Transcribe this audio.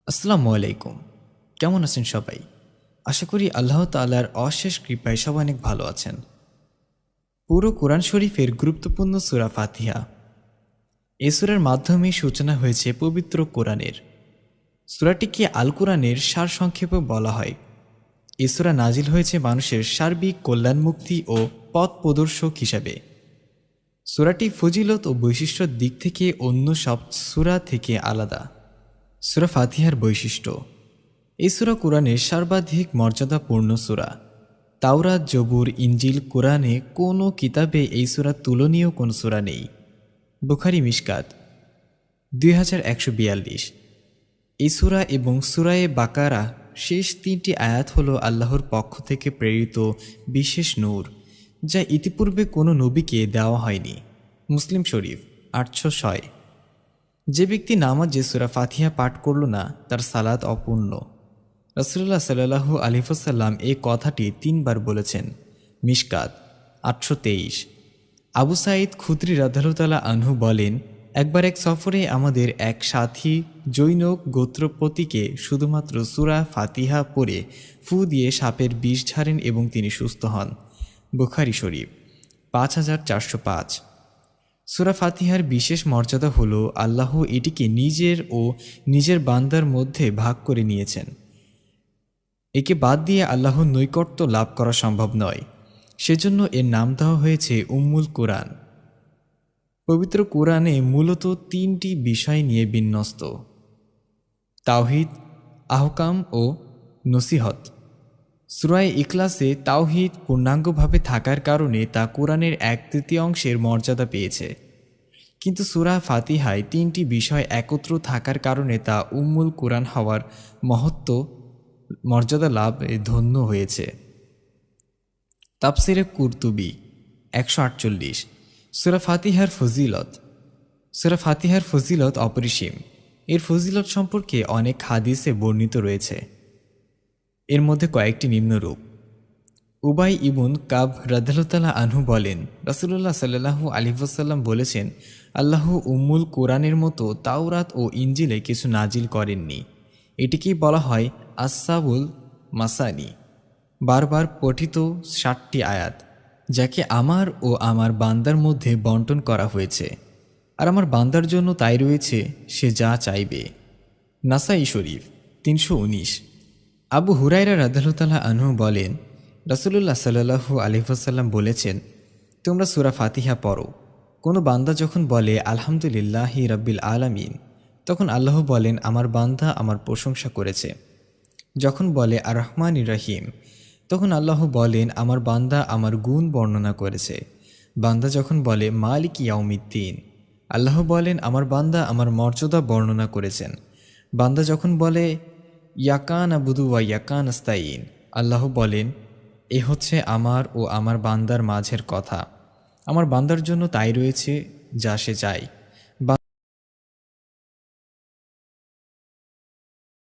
আসসালামু আলাইকুম। কেমন আছেন সবাই? আশা করি আল্লাহ তাআলার অশেষ কৃপায় সবাই অনেক ভালো আছেন। পুরো কোরআন শরীফের গুরুত্বপূর্ণ সূরা ফাতিহা। এই সূরার মাধ্যমে সূচনা হয়েছে পবিত্র কোরআনের। সূরাটিকে আল কোরআনের সারসংক্ষেপে বলা হয়। এই সূরা নাজিল হয়েছে মানুষের সার্বিক কল্যাণ মুক্তি ও পথ প্রদর্শক হিসাবে। সূরাটি ফজিলত ও বৈশিষ্ট্যর দিক থেকে অন্য সব সূরা থেকে আলাদা। সূরা ফাতিহার বৈশিষ্ট্য। এই সূরা কোরআনের সর্বাধিক মর্যাদাপূর্ণ সূরা। তাওরাত, জবুর, ইনজিল, কোরআনে কোনো কিতাবে এই সূরার তুলনীয় কোনো সূরা নেই। বুখারী মিশকাত 2142। এই সূরা এবং সূরায়ে বাকারা শেষ তিনটি আয়াত হল আল্লাহর পক্ষ থেকে প্রেরিত বিশেষ নূর, যা ইতিপূর্বে কোনো নবীকে দেওয়া হয়নি। মুসলিম শরীফ 806। যে ব্যক্তি নামাজে সূরা ফাতিহা পাঠ করল না, তার সালাত অপূর্ণ। রাসূলুল্লাহ সাল্লাল্লাহু আলাইহি ওয়াসাল্লাম এই কথাটি 3 বার বলেছেন। মিশকাত 823। আবু সাঈদ খুদরি রাদিয়াল্লাহু তাআলা আনহু বলেন, একবার এক সফরে আমাদের এক সাথী জৈনক গোত্রপতিকে শুধুমাত্র সূরা ফাতিহা পড়ে ফু দিয়ে সাপের বিষ ঝাড়েন এবং তিনি সুস্থ হন। বুখারী শরীফ 5405। সূরা ফাতিহার বিশেষ মর্যাদা হল আল্লাহ এটিকে নিজের ও নিজের বান্দার মধ্যে ভাগ করে নিয়েছেন। একে বাদ দিয়ে আল্লাহর নৈকট্য লাভ করা সম্ভব নয়, সেজন্য এর নাম দেওয়া হয়েছে উম্মুল কুরআন। পবিত্র কুরআনে মূলত 3টি বিষয় নিয়ে বিন্যস্ত: তাওহীদ, আহকাম ও নসিহত। সূরা ইখলাসে তাওহীদ পূর্ণাঙ্গভাবে থাকার কারণে তা কুরআনের 1/3 মর্যাদা পেয়েছে, কিন্তু সূরা ফাতিহায় 3টি বিষয় একত্র থাকার কারণে তা উম্মুল কুরআন হওয়ার মর্যাদা লাভে ধন্য হয়েছে। তাফসিরে কুরতুবী 148। সূরা ফাতিহার ফজিলত। সূরা ফাতিহার ফজিলত অপরিসীম। এর ফজিলত সম্পর্কে অনেক হাদিসে বর্ণিত রয়েছে। এর মধ্যে কয়েকটি নিম্নরূপ। উবাই ইবুন কাব রাদিয়াল্লাহু তাআলা আনহু বলেন, রাসূলুল্লাহ সাল্লাল্লাহু আলাইহি ওয়াসাল্লাম বলেছেন, আল্লাহ উম্মুল কুরআনের মতো তাওরাত ও ইনজিলে কিছু নাজিল করেননি। এটিকেই বলা হয় আসসাবুল মাসানি, বারবার পঠিত 60টি আয়াত, যাকে আমার ও আমার বান্দার মধ্যে বন্টন করা হয়েছে, আর আমার বান্দার জন্য তাই রয়েছে সে যা চাইবে। নাসাই শরীফ 319। আবু হুরায়রা রাদিয়াল্লাহু তাআলা আনহু বলেন, রাসূলুল্লাহ সাল্লাল্লাহু আলাইহি ওয়াসাল্লাম বলেছেন, তোমরা সূরা ফাতিহা পড়ো। কোনো বান্দা যখন বলে আলহামদুলিল্লাহি রাব্বিল আলামিন, তখন আল্লাহ বলেন, আমার বান্দা আমার প্রশংসা করেছে। যখন বলে আর রহমানির রহিম, তখন আল্লাহ বলেন, আমার বান্দা আমার গুণ বর্ণনা করেছে। বান্দা যখন বলে মালিক ইয়াউমিদ্দিন, আল্লাহ বলেন, আমার বান্দা আমার মর্যাদা বর্ণনা করেছেন। বান্দা যখন বলে ইয়াকান আবুদু ওয়া ইয়াকান আস্তাইন, আল্লাহ বলেন, এ হচ্ছে আমার ও আমার বান্দার মাঝের কথা, আমার বান্দার জন্য তাই রয়েছে যা সে চায়।